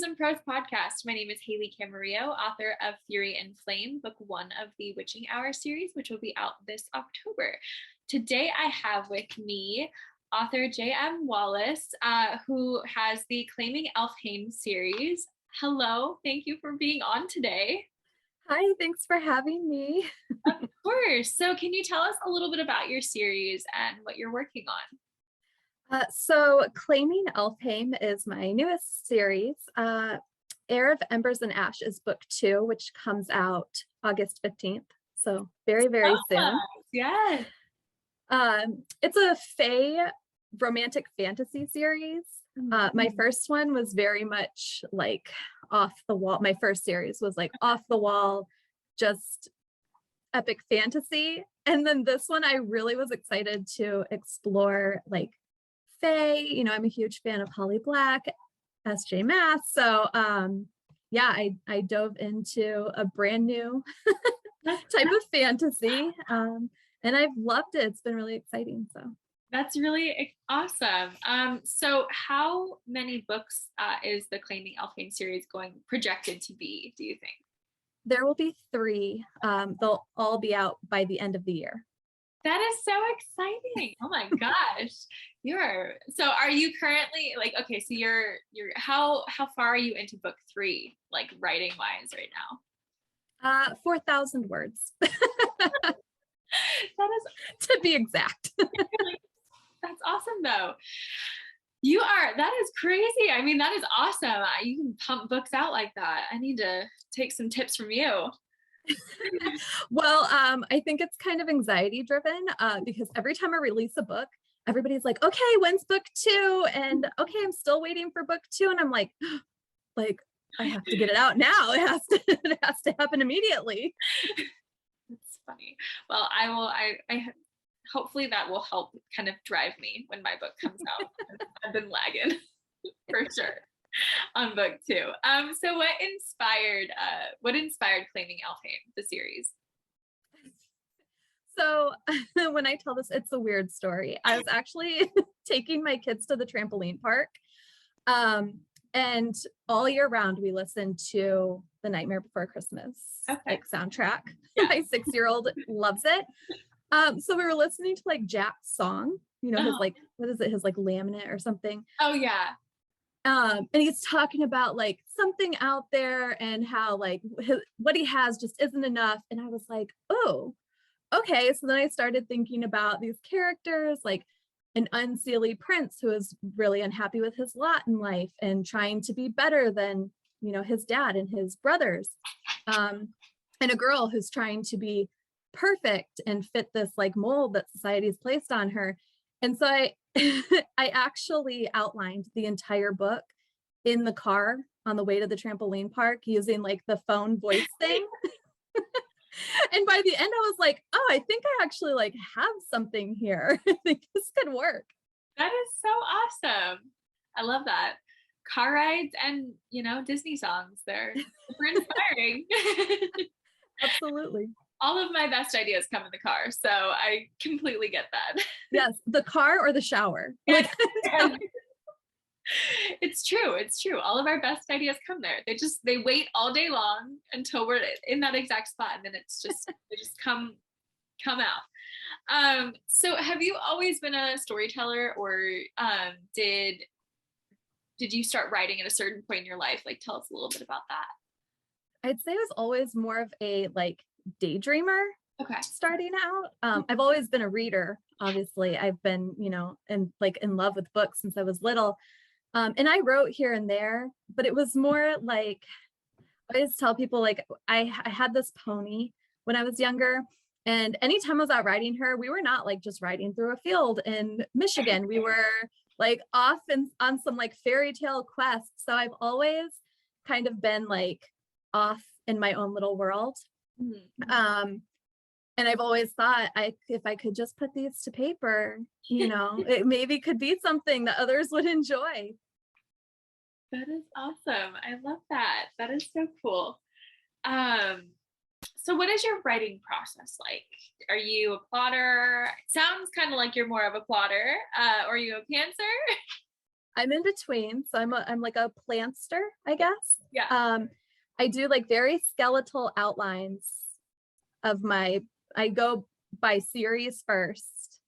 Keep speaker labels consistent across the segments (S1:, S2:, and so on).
S1: and Prose podcast. My name is Haley Camarillo, author of Fury and Flame, book 1 of the Witching Hour series, which will be out this October. Today I have with me author J M Wallace, who has the Claiming Elfhame series. Hello, thank you for being on today.
S2: Hi, thanks for having me.
S1: Of course. So can you tell us a little bit about your series and what you're working on?
S2: So Claiming Elfhame is my newest series. Heir of Embers and Ash is book 2, which comes out August 15th. So very, very soon.
S1: Yes.
S2: It's a fae romantic fantasy series. My first one was very much like off the wall. My first series was like off the wall, just epic fantasy. And then this one, I really was excited to explore like fae. You know, I'm a huge fan of Holly Black, S.J. Maas. So yeah, I dove into a brand new type of fantasy. And I've loved it. It's been really exciting. So
S1: that's really awesome. So how many books is the Claiming Elfhame series projected to be, do you think?
S2: There will be 3. They'll all be out by the end of the year.
S1: That is so exciting. Oh my gosh. So are you currently like, okay, so you're how far are you into book 3, like writing wise right
S2: now? 4,000 words.
S1: That is
S2: to be exact.
S1: That's awesome though. That is crazy. I mean, that is awesome. You can pump books out like that. I need to take some tips from you.
S2: Well, I think it's kind of anxiety driven because every time I release a book, everybody's like, okay, when's book 2? And okay, I'm still waiting for book 2. And I'm like, I have to get it out now. It has to happen immediately.
S1: That's funny. Well, I hopefully that will help kind of drive me when my book comes out. I've been lagging for sure on book 2. So what inspired Claiming Elfhame, the series?
S2: So when I tell this, it's a weird story. I was actually taking my kids to the trampoline park. And all year round, we listen to The Nightmare Before Christmas like soundtrack. Yeah. My 6-year-old loves it. So we were listening to like Jack's song, you know, his like, what is it? His like laminate or something.
S1: Oh yeah.
S2: And he's talking about like something out there and how like what he has just isn't enough. And I was like, oh, okay. So then I started thinking about these characters like an unseelie prince who is really unhappy with his lot in life and trying to be better than, you know, his dad and his brothers. And a girl who's trying to be perfect and fit this like mold that society has placed on her. And so I actually outlined the entire book in the car on the way to the trampoline park using like the phone voice thing. And by the end I was like, oh, I think I actually like have something here. I think this could work.
S1: That is so awesome. I love that. Car rides and, you know, Disney songs, they're super inspiring.
S2: Absolutely.
S1: All of my best ideas come in the car, so I completely get that.
S2: Yes, the car or the shower.
S1: Yes. It's true. All of our best ideas come there. They wait all day long until we're in that exact spot, and then they just come out. So have you always been a storyteller, or did you start writing at a certain point in your life? Like, tell us a little bit about that.
S2: I'd say I was always more of a like daydreamer.
S1: Okay.
S2: Starting out. I've always been a reader, obviously. I've been, you know, in love with books since I was little. And I wrote here and there, but it was more like, I always tell people like I had this pony when I was younger, and anytime I was out riding her, we were not like just riding through a field in Michigan. We were like off on some like fairy tale quest. So I've always kind of been like off in my own little world. Mm-hmm. And I've always thought if I could just put these to paper, you know, it maybe could be something that others would enjoy.
S1: That is awesome. I love that. That is so cool. So what is your writing process like? Are you a plotter? It sounds kind of like you're more of a plotter. Or are you a pantser?
S2: I'm in between. So I'm like a plantster, I guess.
S1: Yeah.
S2: I do like very skeletal outlines of I go by series first,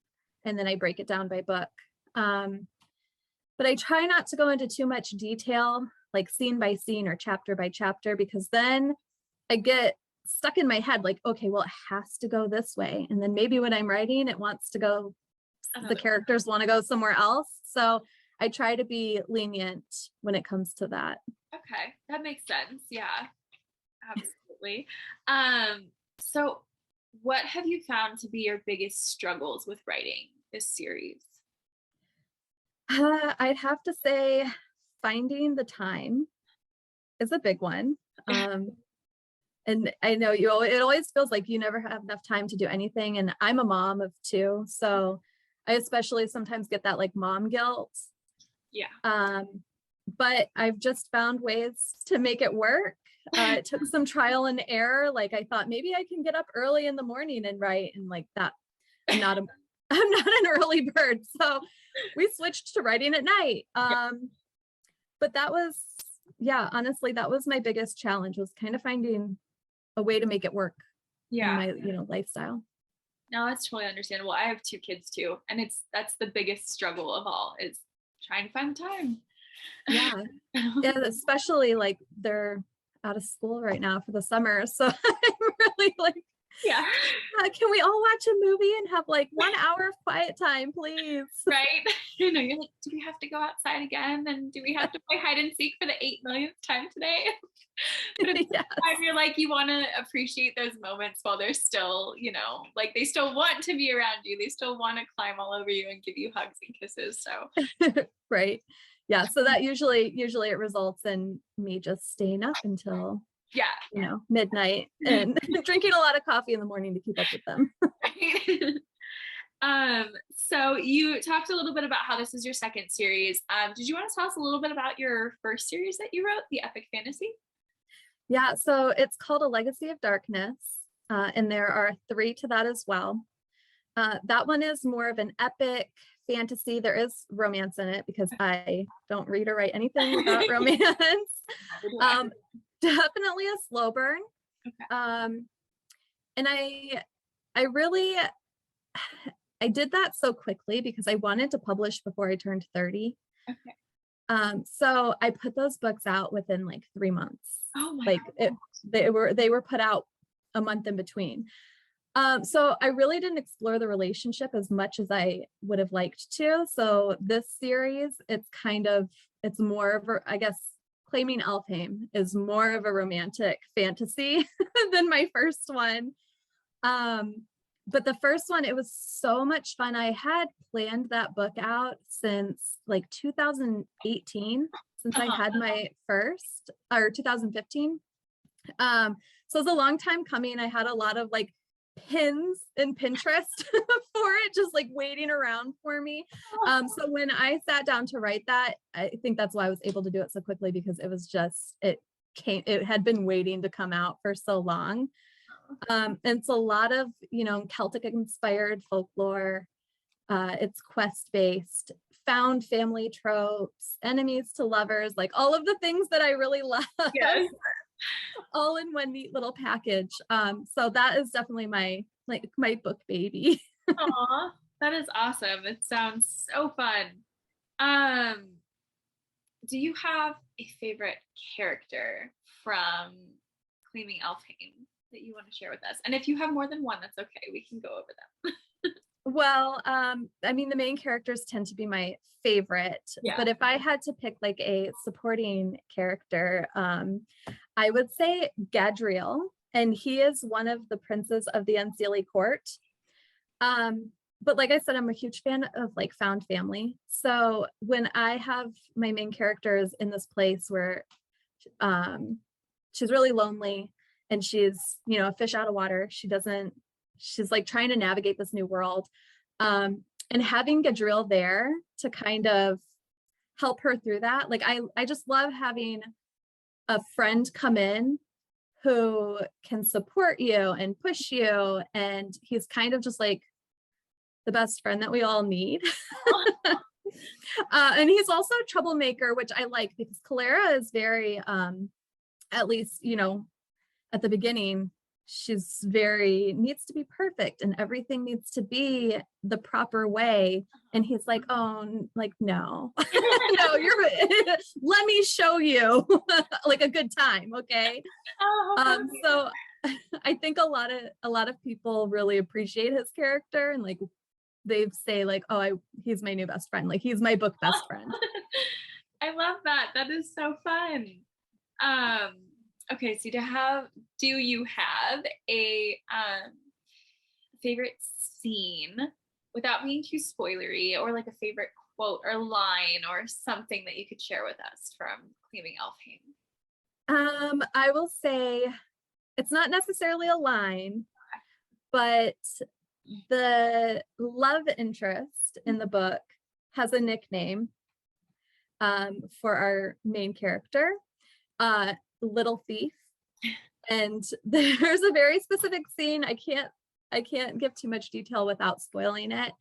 S2: and then I break it down by book. But I try not to go into too much detail, like scene by scene or chapter by chapter, because then I get stuck in my head, like, okay, well, it has to go this way. And then maybe when I'm writing, it wants to go, the characters want to go somewhere else. So I try to be lenient when it comes to that.
S1: Okay, that makes sense. Yeah, absolutely. So what have you found to be your biggest struggles with writing this series?
S2: I'd have to say finding the time is a big one. And I know it always feels like you never have enough time to do anything. And I'm a mom of two, so I especially sometimes get that like mom guilt.
S1: Yeah.
S2: But I've just found ways to make it work. It took some trial and error. Like I thought maybe I can get up early in the morning and write, and like that, I'm not an early bird. So we switched to writing at night. But that was, yeah, honestly, that was my biggest challenge, was kind of finding a way to make it work in my, lifestyle.
S1: No, that's totally understandable. I have two kids too, and that's the biggest struggle of all, is trying to find the time.
S2: Yeah. Yeah, especially like they're out of school right now for the summer. So I'm really like,
S1: yeah,
S2: can we all watch a movie and have like 1 hour of quiet time, please?
S1: Right. You're like, do we have to go outside again? And do we have to play hide and seek for the 8 millionth time today? But at the time, you're like, you want to appreciate those moments while they're still, like they still want to be around you. They still want to climb all over you and give you hugs and kisses. So
S2: right. Yeah. So that usually it results in me just staying up until midnight and drinking a lot of coffee in the morning to keep up with them.
S1: So you talked a little bit about how this is your second series. Did you want to tell us a little bit about your first series that you wrote, the epic fantasy?
S2: Yeah, so it's called A Legacy of Darkness, and there are 3 to that as well. That one is more of an epic fantasy. There is romance in it because I don't read or write anything without romance. Definitely a slow burn. Okay. And I really did that so quickly because I wanted to publish before I turned 30. Okay. So I put those books out within like 3 months.
S1: Oh my
S2: like they were put out a month in between. So I really didn't explore the relationship as much as I would have liked to. So this series, it's more of a, I guess, Claiming Elfhame is more of a romantic fantasy than my first one. But the first one, it was so much fun. I had planned that book out since like 2018, since I had my first, or 2015. So it was a long time coming. I had a lot of like pins in Pinterest for it, just like waiting around for me. So when I sat down to write that, I think that's why I was able to do it so quickly, because it was just, it had been waiting to come out for so long. And it's a lot of, Celtic inspired folklore. It's quest based, found family tropes, enemies to lovers, like all of the things that I really love. Yes. All in one neat little package. So that is definitely my book baby.
S1: Aw, that is awesome. It sounds so fun. Do you have a favorite character from Claiming Elfhame that you want to share with us? And if you have more than one, that's okay. We can go over them.
S2: Well, I mean, the main characters tend to be my favorite, but if I had to pick like a supporting character, I would say Gadriel, and he is one of the princes of the Unseelie Court. But like I said, I'm a huge fan of like found family. So when I have my main characters in this place where she's really lonely and she's, a fish out of water, she's like trying to navigate this new world. And having Gadriel there to kind of help her through that. Like I just love having a friend come in who can support you and push you. And he's kind of just like the best friend that we all need. And he's also a troublemaker, which I like because Kelera is very, at least, you know, at the beginning, she's very needs to be perfect and everything needs to be the proper way. And he's like, oh, like, no, no, you're, let me show you like a good time. Okay. So I think a lot of people really appreciate his character and like, they say like, oh, he's my new best friend. Like he's my book best friend.
S1: I love that. That is so fun. Okay, so do you have a favorite scene without being too spoilery, or like a favorite quote or line or something that you could share with us from Claiming Elfhame?
S2: I will say it's not necessarily a line, but the love interest in the book has a nickname for our main character, Little Thief. And there's a very specific scene. I can't give too much detail without spoiling it.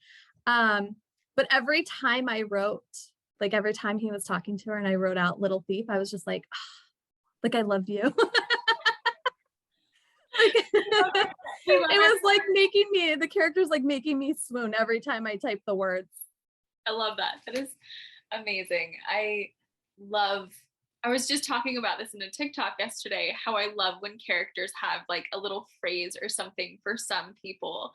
S2: But every time I wrote, like every time he was talking to her and I wrote out Little Thief, I was just like, oh, like I love you. Like, it was like making me, the character's like making me swoon every time I type the words.
S1: I love that. That is amazing. I was just talking about this in a TikTok yesterday, how I love when characters have like a little phrase or something for some people.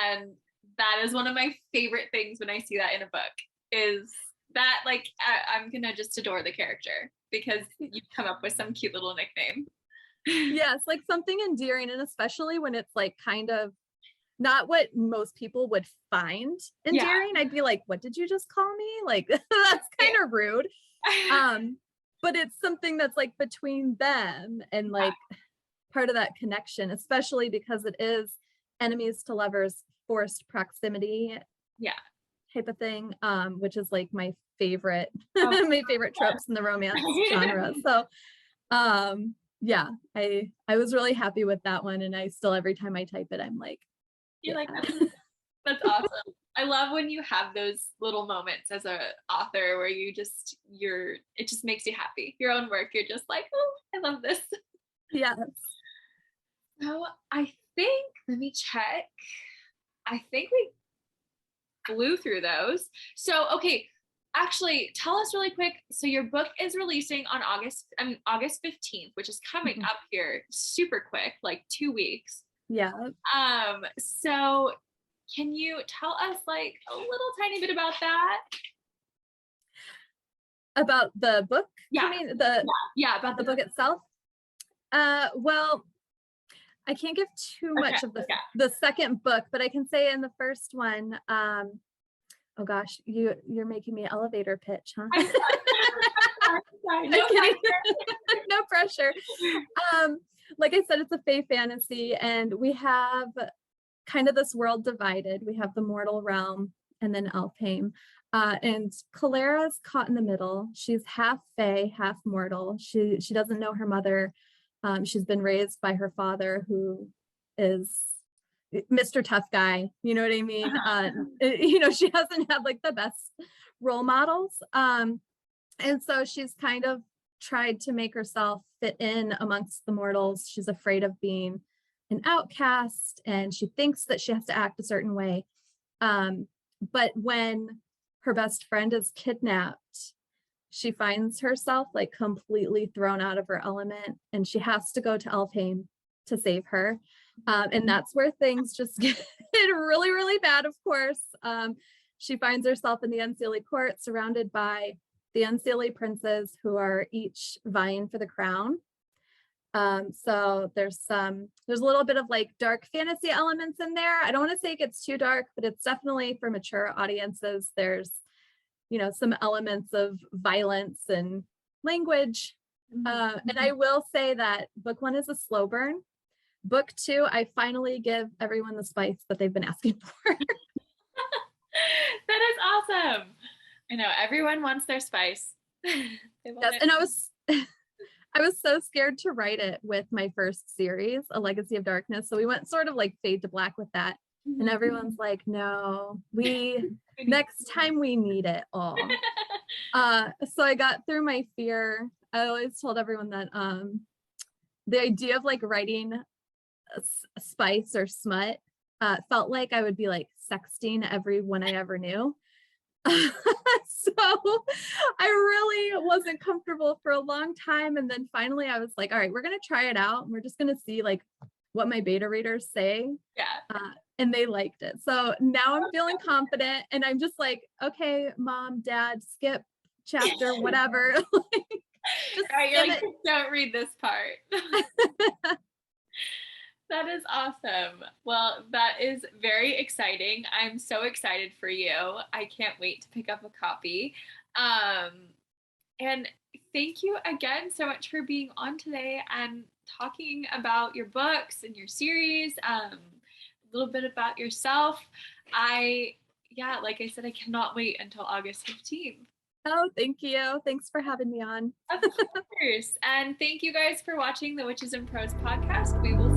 S1: And that is one of my favorite things when I see that in a book, is that like, I'm gonna just adore the character because you've come up with some cute little nickname.
S2: Yes, like something endearing, and especially when it's like kind of not what most people would find endearing. I'd be like, what did you just call me? Like that's kind of rude. But it's something that's like between them and like part of that connection, especially because it is enemies to lovers, forced proximity type of thing, which is like my favorite my favorite tropes in the romance genre. So yeah, I was really happy with that one, and I still, every time I type it, I'm like,
S1: you're like, that's awesome. I love when you have those little moments as a author where it just makes you happy. Your own work, you're just like, oh, I love this.
S2: Yes.
S1: So I think, let me check. I think we flew through those. So, okay, actually, tell us really quick. So your book is releasing on August 15th, which is coming up here super quick, like 2 weeks.
S2: Yeah.
S1: So can you tell us like a little tiny bit about that?
S2: About the book?
S1: Yeah.
S2: I mean,
S1: about
S2: the book itself. Well, I can't give too much of the second book, but I can say in the first one, oh gosh, you're making me elevator pitch, huh?
S1: Sorry. No pressure.
S2: No pressure. Like I said, it's a fae fantasy, and we have kind of this world divided. We have the mortal realm and then Elfhame. And Kelera's caught in the middle. She's half fae, half mortal. She doesn't know her mother. She's been raised by her father, who is Mr. Tough Guy, you know what I mean? You know, she hasn't had like the best role models. And so she's kind of tried to make herself fit in amongst the mortals. She's afraid of being an outcast, and she thinks that she has to act a certain way. But when her best friend is kidnapped, she finds herself like completely thrown out of her element, and she has to go to Elfhame to save her. And that's where things just get really, really bad, of course. She finds herself in the Unseelie Court, surrounded by the Unseelie princes, who are each vying for the crown. So there's a little bit of like dark fantasy elements in there. I don't want to say it gets too dark, but it's definitely for mature audiences. There's, you know, some elements of violence and language. And I will say that book one is a slow burn. Book two, I finally give everyone the spice that they've been asking for.
S1: That is awesome. I know everyone wants their spice.
S2: Yes, and I was so scared to write it with my first series, A Legacy of Darkness. So we went sort of like fade to black with that. And everyone's like, no, next time we need it all. So I got through my fear. I always told everyone that the idea of like writing spice or smut felt like I would be like sexting everyone I ever knew. So I really wasn't comfortable for a long time. And then finally I was like, all right, we're going to try it out. And we're just going to see like what my beta readers say.
S1: Yeah.
S2: And they liked it. So now I'm feeling confident and I'm just like, okay, mom, dad, skip chapter, whatever.
S1: Just right, you're like, don't read this part. That is awesome. Well, that is very exciting. I'm so excited for you. I can't wait to pick up a copy. And thank you again so much for being on today and talking about your books and your series, a little bit about yourself. Like I said, I cannot wait until August 15th.
S2: Oh, thank you. Thanks for having me on.
S1: Of course. And thank you guys for watching the Witches and Prose podcast. We will